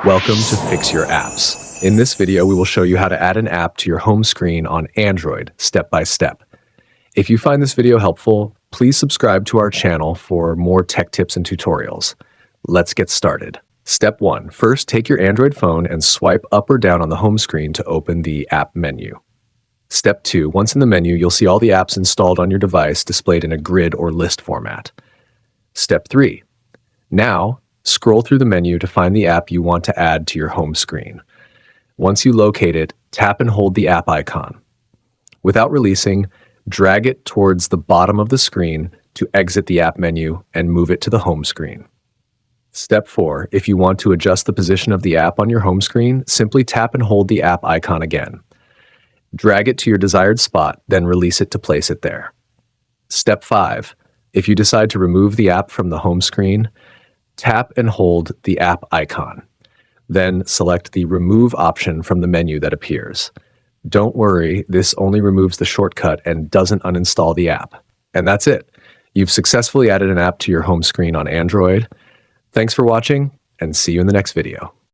Welcome to Fix Your Apps. In this video, we will show you how to add an app to your home screen on Android, step by step. If you find this video helpful, please subscribe to our channel for more tech tips and tutorials. Let's get started. Step 1. First, take your Android phone and swipe up or down on the home screen to open the app menu. Step 2. Once in the menu, you'll see all the apps installed on your device displayed in a grid or list format. Step 3. Now, scroll through the menu to find the app you want to add to your home screen. Once you locate it, tap and hold the app icon. Without releasing, drag it towards the bottom of the screen to exit the app menu and move it to the home screen. Step 4. If you want to adjust the position of the app on your home screen, simply tap and hold the app icon again. Drag it to your desired spot, then release it to place it there. Step 5. If you decide to remove the app from the home screen, tap and hold the app icon. Then select the Remove option from the menu that appears. Don't worry, this only removes the shortcut and doesn't uninstall the app. And that's it. You've successfully added an app to your home screen on Android. Thanks for watching, and see you in the next video.